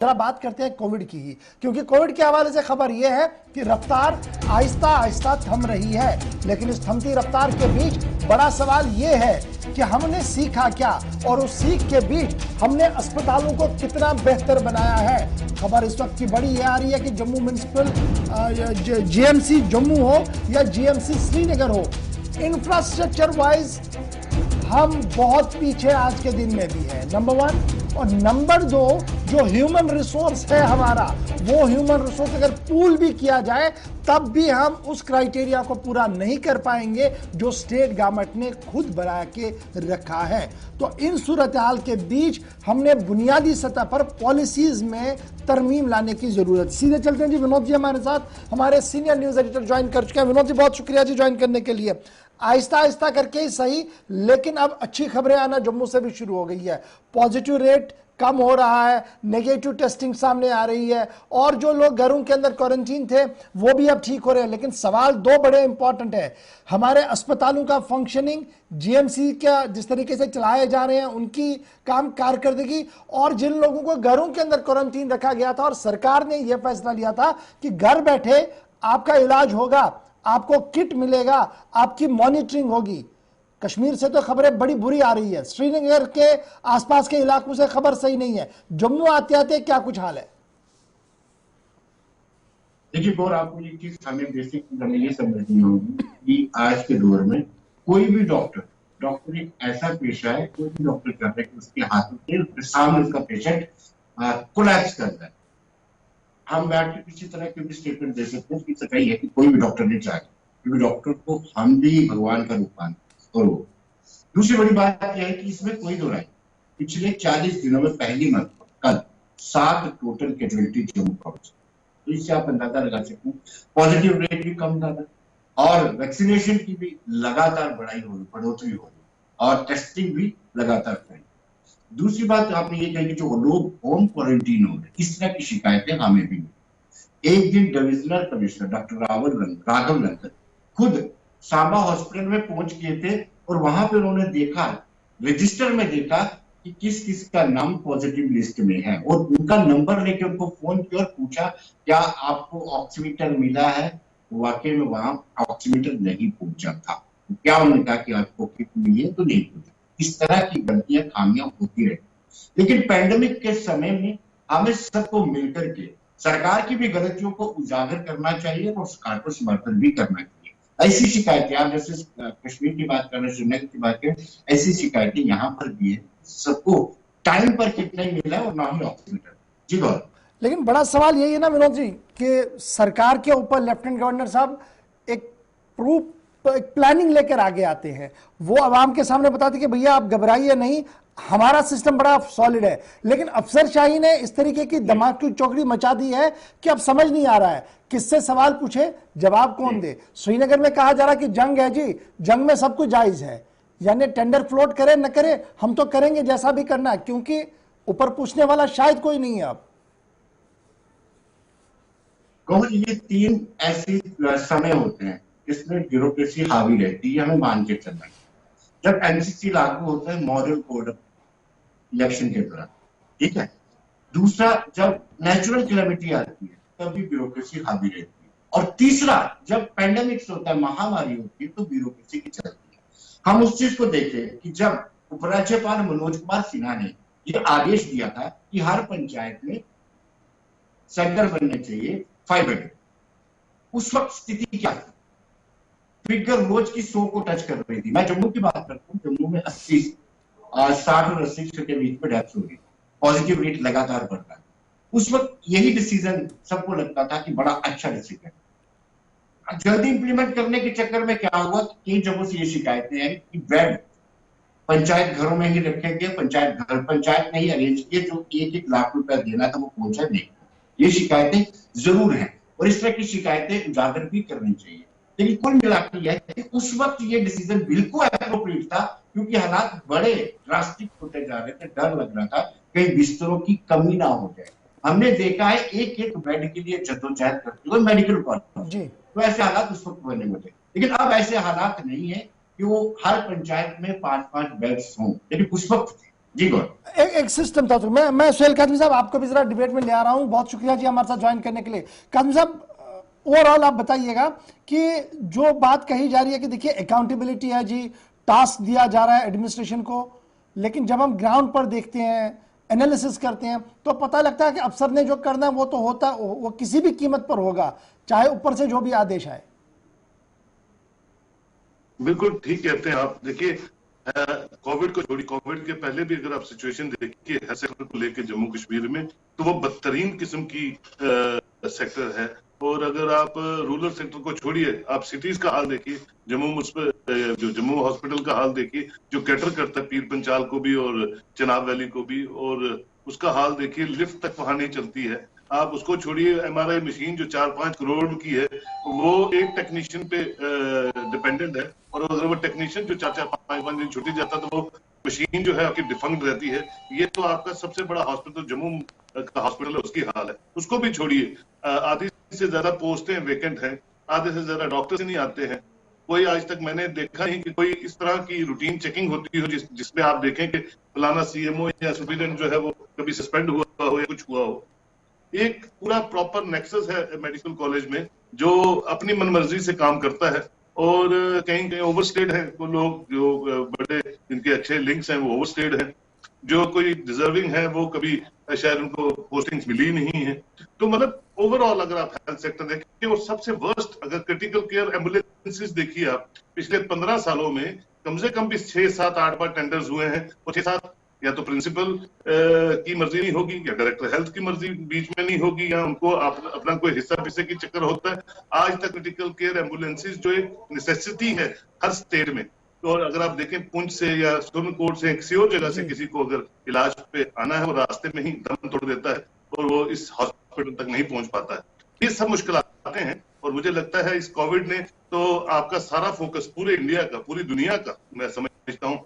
जरा बात करते हैं कोविड की ही, क्योंकि कोविड के हवाले से खबर यह है कि रफ्तार आहिस्ता आहिस्ता थम रही है। लेकिन इस थमती रफ्तार के बीच बड़ा सवाल यह है कि हमने सीखा क्या और उस सीख के बीच हमने अस्पतालों को कितना बेहतर बनाया है। खबर इस वक्त की बड़ी यह आ रही है कि जम्मू म्युनिसिपल जीएमसी जम्मू हो या जीएमसी श्रीनगर हो, इंफ्रास्ट्रक्चर वाइज हम बहुत पीछे आज के दिन में भी है, नंबर 1। और नंबर 2, जो ह्यूमन रिसोर्स है हमारा, वो ह्यूमन रिसोर्स अगर पूल भी किया जाए तब भी हम उस क्राइटेरिया को पूरा नहीं कर पाएंगे जो स्टेट गवर्नमेंट ने खुद बना के रखा है। तो इन सूरत हाल के बीच हमने बुनियादी सतह पर पॉलिसीज में तरमीम लाने की जरूरत। सीधे चलते हैं जी, विनोद जी हमारे साथ, हमारे सीनियर न्यूज एडिटर ज्वाइन कर चुके हैं। विनोद जी बहुत शुक्रिया जी ज्वाइन करने के लिए। आहिस्ता आहिस्ता करके ही सही, लेकिन अब अच्छी खबरें आना जम्मू से भी शुरू हो गई है। पॉजिटिव रेट कम हो रहा है, नेगेटिव टेस्टिंग सामने आ रही है, और जो लोग घरों के अंदर क्वारंटीन थे वो भी अब ठीक हो रहे हैं। लेकिन सवाल 2 बड़े इंपॉर्टेंट है, हमारे अस्पतालों का फंक्शनिंग, जीएमसी का जिस तरीके से चलाए जा रहे हैं उनकी काम कारकर्दगी, और जिन लोगों को घरों के अंदर क्वारंटीन रखा गया था और सरकार ने यह फैसला लिया था कि घर बैठे आपका इलाज होगा, आपको किट मिलेगा, आपकी मॉनिटरिंग होगी। कश्मीर से तो खबरें बड़ी बुरी आ रही है, श्रीनगर के आसपास के इलाकों से खबर सही नहीं है, जम्मू आते आते क्या कुछ हाल है? देखिए गौर, आपको ये चीज हमें बेसिक हमें ये समझनी होगी कि आज के दौर में कोई भी डॉक्टर एक ऐसा पेशा है, कोई भी डॉक्टर चाहता है कि उसके हाथों के सामने उसका पेशेंट कोलैप्स कर जाए। हम बैठ के किसी तरह के भी स्टेटमेंट दे सकते हैं कि सच्चाई है कि कोई भी डॉक्टर नहीं चाहे, क्योंकि डॉक्टर को हम भी भगवान का रूप मानते हैं। और दूसरी बड़ी बात यह है कि इसमें कोई दो राय, पिछले 40 दिनों में पहली मरतबा कल 7 टोटल कैजुअलिटी जम्मू पहुंची। तो इससे आप अंदाजा लगा सकते हैं पॉजिटिव रेट भी कम था और वैक्सीनेशन की भी लगातार बढ़ोतरी हो रही और टेस्टिंग भी लगातार करें। दूसरी बात आपने ये कही कि जो लोग होम क्वारंटीन हो रहे, इस तरह की शिकायतें हमें भी मिली। एक दिन divisional commissioner doctor Raghav London खुद सांबा हॉस्पिटल में पहुंच गए थे और वहां पे उन्होंने देखा, रजिस्टर में देखा कि किस किस का नाम पॉजिटिव लिस्ट में है, और उनका नंबर लेके उनको फोन किया और पूछा क्या आपको ऑक्सीमीटर मिला है। वाकई में वहां ऑक्सीमीटर नहीं पहुंचा था। क्या उन्होंने कहा कि आपको किट मिली है तो नहीं पहुंचा। इस तरह की गलतियां खामियां होती रही, लेकिन पैंडेमिक के समय में हमें सबको मिलकर के सरकार की भी गलतियों को उजागर करना चाहिए और सरकार को समर्थन भी करना चाहिए। ऐसी शिकायतें, आप जैसे कश्मीर की बात कर रहे हैं, श्रीनगर की बात करें, ऐसी शिकायतें यहाँ पर भी है। सबको टाइम पर कितना ही मिला और ना ही ऑक्सीमीटर। जी गौरव, लेकिन बड़ा सवाल यही है ना विनोद जी कि सरकार के ऊपर लेफ्टिनेंट गवर्नर साहब एक प्रूफ, एक प्लानिंग लेकर आगे आते हैं, वो आवाम के सामने बताते कि भैया आप घबराइए नहीं, हमारा सिस्टम बड़ा सॉलिड है। लेकिन अफसरशाही ने इस तरीके की दिमाग की चौकड़ी मचा दी है कि अब समझ नहीं आ रहा है किससे सवाल पूछे, जवाब कौन दे। श्रीनगर में कहा जा रहा कि जंग है जी, जंग में सब कुछ जायज है, यानी टेंडर फ्लोट करे न करे हम तो करेंगे जैसा भी करना है, क्योंकि ऊपर पूछने वाला शायद कोई नहीं है। अब ये 3 ऐसे समय होते हैं जिसमें ब्यूरोक्रेसी हावी रहती है, हमें मान के चलना है। जब एमसीसी लागू होता है मॉडल कोड इलेक्शन के दौरान, ठीक है। दूसरा, जब नेचुरल कैलेमिटी आती है तब भी ब्यूरोक्रेसी हावी रहती है। और तीसरा, जब पेंडेमिक्स होता है, महामारी होती है, तो ब्यूरोक्रेसी की चलती है। हम उस चीज को देखें कि जब उपराज्यपाल मनोज कुमार सिन्हा ने यह आदेश दिया था कि हर पंचायत में सेंटर बनने चाहिए 500, उस वक्त स्थिति क्या थी? फिगर रोज की 100 को टच कर रही थी। मैं जम्मू की बात करता हूँ, जम्मू में 60 और 80 के बीच में डेथ हो रही, पॉजिटिव रेट लगातार बढ़ रहा है। उस वक्त यही डिसीजन सबको लगता था कि बड़ा अच्छा डिसीजन। जल्दी इंप्लीमेंट करने के चक्कर में क्या हुआ, कई जगहों से ये शिकायतें हैं कि बेड पंचायत घरों में ही रखे गए, पंचायत ने ही अरेंज किए, जो 1-1 लाख रुपया देना था वो पहुंचा नहीं। ये शिकायतें जरूर हैं और इस तरह की शिकायतें उजागर भी करनी चाहिए। लेकिन कुल मिलाकर यह है कि उस वक्त ये डिसीजन बिल्कुल एप्रोप्रिएट था, क्योंकि हालात बड़े ड्रास्टिक होते जा रहे थे। डर लग रहा था कहीं बिस्तरों की कमी ना हो जाए। हमने देखा है 1-1 बेड के लिए जद्दोजहद करते हुए मेडिकल कॉलेज, तो ऐसे हालात उस वक्त बने हुए थे। लेकिन अब ऐसे हालात नहीं है कि वो हर पंचायत में 5-5 बेड्स हों, लेकिन उस वक्त थे। जी गौर एक सिस्टम था। तो मैं सुहेल काज़मी साहब आपको भी जरा डिबेट में ले आ रहा हूं। बहुत शुक्रिया जी हमारे साथ ज्वाइन करने के लिए। काज़मी साहब, ओवरऑल आप बताइएगा कि जो बात कही जा रही है कि देखिए अकाउंटेबिलिटी है जी, टास्क दिया जा रहा है एडमिनिस्ट्रेशन को, लेकिन जब हम ग्राउंड पर देखते हैं, एनालिसिस करते हैं, तो पता लगता है कि अफसर ने जो करना है वो तो होता, वो किसी भी कीमत पर होगा, चाहे ऊपर से जो भी आदेश आए। बिल्कुल ठीक कहते हैं आप। देखिए, कोविड को छोड़ी, कोविड के पहले भी अगर आप सिचुएशन देखिए हेल्थ सेक्टर को लेकर जम्मू कश्मीर में, तो वो बदतरीन किस्म की सेक्टर है। और अगर आप रूरल सेक्टर को छोड़िए, आप सिटीज का हाल देखिए, जो जम्मू हॉस्पिटल का हाल देखिए, जो कैटर करता है पीर पंचाल को भी और चिनाब वैली को भी, और उसका हाल देखिए, लिफ्ट तक वहां नहीं चलती है। आप उसको छोड़िए, एमआरआई मशीन जो 4-5 करोड़ की है, वो एक टेक्नीशियन पे डिपेंडेंट है, और अगर वो टेक्नीशियन जो 4-5 दिन छुट्टी जाता है तो वो मशीन जो है आपकी डिफंक्ट रहती है। ये तो आपका सबसे बड़ा हॉस्पिटल जम्मू का हॉस्पिटल है, उसकी हाल है। उसको भी छोड़िए, आधी से ज्यादा पोस्टें वेकेंट हैं, आधे से ज्यादा डॉक्टर नहीं आते हैं। कोई आज तक मैंने देखा नहीं कि कोई इस तरह की रूटीन चेकिंग होती हो जिसमें आप देखें कि फलाना सीएमओ या सुप्रीडेंट जो है वो कभी सस्पेंड हुआ हो या कुछ हुआ हो। एक पूरा प्रॉपर नेक्सस है मेडिकल कॉलेज में, जो अपनी मनमर्जी से काम करता है, और कहीं कहीं ओवरस्टेड है। वो लोग जो बड़े जिनके अच्छे लिंक्स हैं वो ओवरस्टेड हैं, जो कोई डिजर्विंग है वो कभी शायद उनको पोस्टिंग्स मिली नहीं है। तो मतलब ओवरऑल अगर आप हेल्थ सेक्टर देखिए, और सबसे वर्स्ट अगर क्रिटिकल केयर एम्बुलेंसेज देखिए आप, पिछले 15 सालों में कम से कम भी 6-7-8 बार टेंडर्स हुए हैं, और 6-7 या तो प्रिंसिपल की मर्जी नहीं होगी, या डायरेक्टर हेल्थ की मर्जी बीच में नहीं होगी, या उनको अपना कोई हिस्सा पिस्से की चक्कर होता है। आज तक क्रिटिकल केयर एम्बुलेंसेज जो एक नेसेसिटी है हर स्टेट में, तो अगर आप देखें पुंछ से या सुरनकोट से किसी और जगह से किसी को अगर इलाज पे आना है, वो रास्ते में ही दम तोड़ देता है और वो इस हॉस्पिटल तक नहीं पहुंच पाता है। ये सब मुश्किलातें हैं, और मुझे लगता है इस कोविड ने तो आपका सारा फोकस पूरे इंडिया का, पूरी दुनिया का, मैं समझता हूँ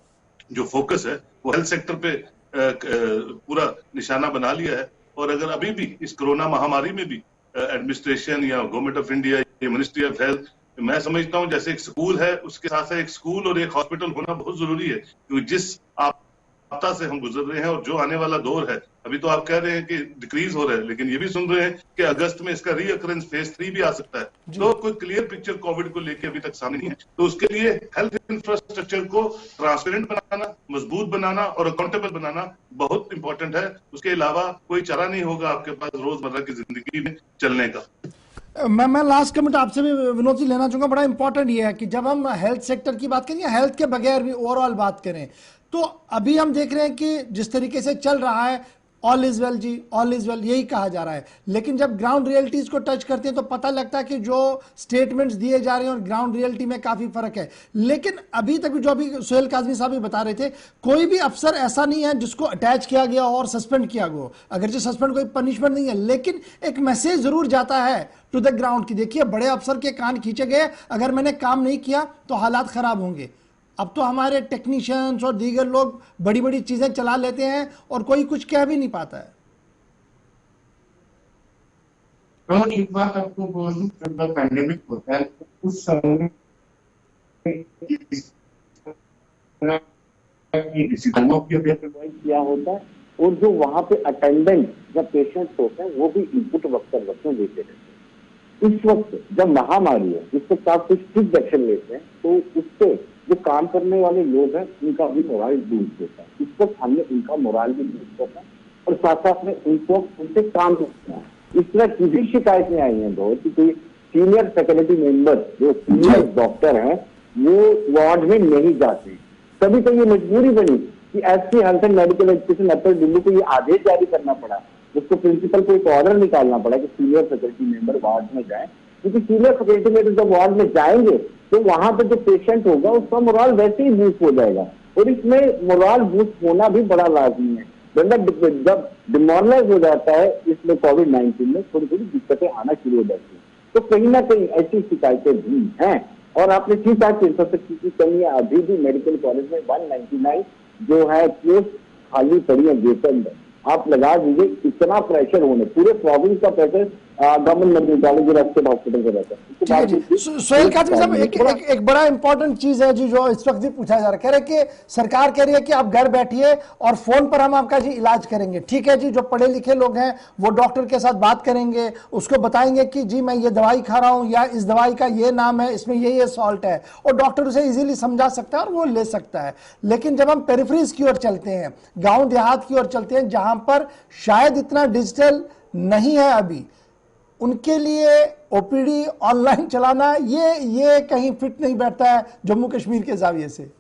जो फोकस है वो हेल्थ सेक्टर पे पूरा निशाना बना लिया है। और अगर अभी भी इस कोरोना महामारी में भी एडमिनिस्ट्रेशन या गवर्नमेंट ऑफ इंडिया या मिनिस्ट्री ऑफ हेल्थ, मैं समझता हूं जैसे एक स्कूल है, उसके साथ साथ एक स्कूल और एक हॉस्पिटल होना बहुत जरूरी है, क्योंकि जिस आपदा से हम गुजर रहे हैं और जो आने वाला दौर है, अभी तो आप कह रहे हैं कि डिक्रीज हो रहा है, लेकिन ये भी सुन रहे हैं कि अगस्त में इसका रीअकरेंस फेज 3 भी आ सकता है। तो कोई क्लियर पिक्चर कोविड को लेकर अभी तक सामने नहीं है। तो उसके लिए हेल्थ इंफ्रास्ट्रक्चर को ट्रांसपेरेंट बनाना, मजबूत बनाना और अकाउंटेबल बनाना बहुत इंपॉर्टेंट है। उसके अलावा कोई चारा नहीं होगा आपके पास रोजमर्रा की जिंदगी में चलने का। मैं लास्ट कमेंट आपसे भी विनोद जी लेना चाहूंगा। बड़ा इंपॉर्टेंट ये है कि जब हम हेल्थ सेक्टर की बात करें या हेल्थ के बगैर भी ओवरऑल बात करें, तो अभी हम देख रहे हैं कि जिस तरीके से चल रहा है, ऑल इज वेल जी, ऑल इज वेल यही कहा जा रहा है, लेकिन जब ग्राउंड रियलिटीज को टच करते हैं तो पता लगता है कि जो स्टेटमेंट्स दिए जा रहे हैं और ग्राउंड रियलिटी में काफी फर्क है। लेकिन अभी तक भी जो अभी सुहेल काज़मी साहब भी बता रहे थे, कोई भी अफसर ऐसा नहीं है जिसको अटैच किया गया और सस्पेंड किया गया। अगर जो सस्पेंड कोई पनिशमेंट नहीं है, लेकिन एक मैसेज जरूर जाता है टू द ग्राउंड की देखिए बड़े अफसर के कान खींचे गए, अगर मैंने काम नहीं किया तो हालात खराब होंगे। अब तो हमारे टेक्नीशियंस और दीगर लोग बड़ी बड़ी चीजें चला लेते हैं और कोई कुछ कह भी नहीं पाता है। तो एक बात आपको बोलूं, जब पैंडेमिक होता है उस समय किया होता है, और जो वहां पे अटेंडेंट जब पेशेंट्स होते हैं वो भी इनपुट वक्त में देते रहते हैं। इस वक्त जब महामारी है, इस वक्त आप कुछ स्ट्रिक्ट एक्शन लेते हैं तो उससे जो काम करने वाले लोग हैं उनका भी मोरल बूस्ट होता है। इस वक्त हमने उनका मोरल भी बूस्ट करना है और साथ साथ में उनको उनसे काम करना है। इस तरह की भी शिकायतें आई हैं बहुत कि कोई सीनियर फैकल्टी मेंबर जो सीनियर डॉक्टर हैं वो वार्ड में नहीं जाते। तभी तो ये मजबूरी बनी कि SC health and medical education अपर दिल्ली को ये आदेश जारी करना पड़ा, उसको प्रिंसिपल को एक ऑर्डर निकालना पड़ा कि सीनियर फैकल्टी मेंबर वार्ड में जाए, क्योंकि सीनियर फैकल्टी मेंबर जब वार्ड में जाएंगे तो वहां पर जो पेशेंट होगा उसका मोरल वैसे ही बूस्ट हो जाएगा, और इसमें मोरल बूस्ट होना भी बड़ा लाजमी है। बंदा जब डिमोरलाइज हो जाता है, इसमें कोविड-19 में थोड़ी थोड़ी दिक्कतें आना शुरू हो जाती है। तो कहीं ना कहीं ऐसी शिकायतें भी हैं, और आपने ठीक कहा कि इंफ्रास्ट्रक्चर की कमी है। अभी भी मेडिकल कॉलेज में 199 जो है पोस्ट खाली पड़ी है वेतन में। आप लगा दीजिए इतना प्रेशर होने, पूरे प्रोविंस का प्रेशर गवर्नमेंट मेडिकल कॉलेज और एसके हॉस्पिटल में रहता है। ठीक है जी। सोहेल काजमी साहब, एक बड़ा इंपॉर्टेंट चीज है जी जो इस वक्त भी पूछा जा रहा है, कह रहे कि सरकार कह रही है कि आप घर बैठिए और फोन पर हम आपका जी इलाज करेंगे। ठीक है जी, जो पढ़े लिखे लोग हैं वो डॉक्टर के साथ बात करेंगे, उसको बताएंगे कि जी मैं ये दवाई खा रहा हूं या इस दवाई का ये नाम है, इसमें ये सॉल्ट है, और डॉक्टर उसे इजीली समझा सकता है और वो ले सकता है। लेकिन जब हम पेरिफेरीज की ओर चलते हैं, गांव देहात की ओर चलते हैं, जहां पर शायद इतना डिजिटल नहीं है अभी, उनके लिए ओपीडी ऑनलाइन चलाना ये कहीं फिट नहीं बैठता है जम्मू कश्मीर के जाविये से।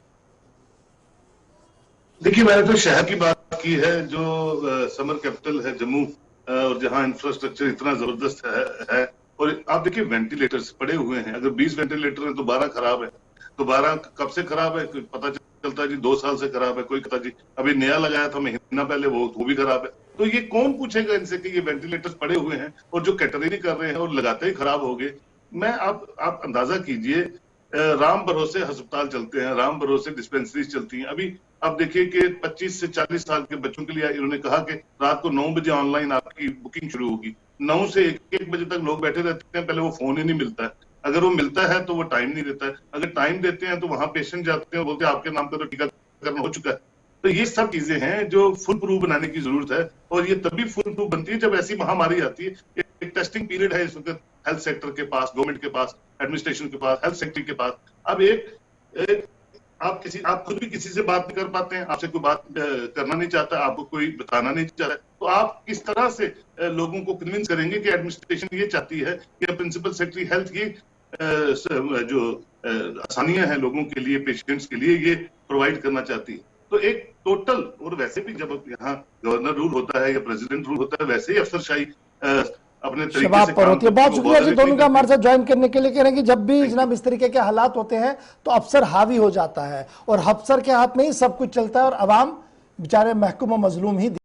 देखिए, मैंने तो शहर की बात की है जो समर कैपिटल है जम्मू, और जहां इंफ्रास्ट्रक्चर इतना जबरदस्त है। और आप देखिए वेंटिलेटर्स पड़े हुए हैं, अगर 20 वेंटिलेटर हैं तो 12 खराब है, तो 12 कब से खराब है पता चलता है जी 2 साल से खराब है, कोई कहता जी अभी नया लगाया था महीना पहले वो भी खराब है। तो ये कौन पूछेगा इनसे कि ये वेंटिलेटर्स पड़े हुए हैं और जो कैटेगरी कर रहे हैं और लगाते ही खराब हो गए। मैं आप अंदाजा कीजिए, राम भरोसे अस्पताल चलते हैं, राम भरोसे डिस्पेंसरीज चलती हैं। अभी आप देखिए कि 25 से 40 साल के बच्चों के लिए इन्होंने कहा कि रात को 9 बजे ऑनलाइन आपकी बुकिंग शुरू होगी, 9 से 1 बजे तक लोग बैठे रहते हैं, पहले वो फोन ही नहीं मिलता है, अगर वो मिलता है तो वो टाइम नहीं देता है, अगर टाइम देते हैं तो वहां पेशेंट जाते हैं, बोलते हैं आपके नाम पर तो टीकाकरण हो चुका है। तो ये सब चीजें हैं जो फुल प्रूफ बनाने की जरूरत है, और ये तभी फुल प्रूफ बनती है जब ऐसी महामारी आती है। एक टेस्टिंग पीरियड है इस वक्त हेल्थ सेक्टर के पास, गवर्नमेंट के पास, एडमिनिस्ट्रेशन के पास, हेल्थ सेक्टर के पास। अब आप खुद भी किसी से बात नहीं कर पाते हैं, आपसे कोई बात करना नहीं चाहता, आपको कोई बताना नहीं चाहता, तो आप किस तरह से लोगों को कन्विंस करेंगे कि एडमिनिस्ट्रेशन ये चाहती है कि प्रिंसिपल सेक्रेटरी हेल्थ की जो आसानियां हैं लोगों के लिए, पेशेंट्स के लिए, ये प्रोवाइड करना चाहती है। तो एक टोटल, और वैसे भी जब यहाँ गवर्नर रूल होता है या प्रेसिडेंट रूल होता है, वैसे ही अफसरशाही अपने तरीके से पर होती है। बहुत शुक्रिया जी दोनों का हमारे साथ ज्वाइन करने के लिए। कह रहे हैं कि जब भी जनाब इस तरीके के हालात होते हैं तो अफसर हावी हो जाता है और अफसर के हाथ में ही सब कुछ चलता है और अवाम बेचारे महकूम और मजलूम ही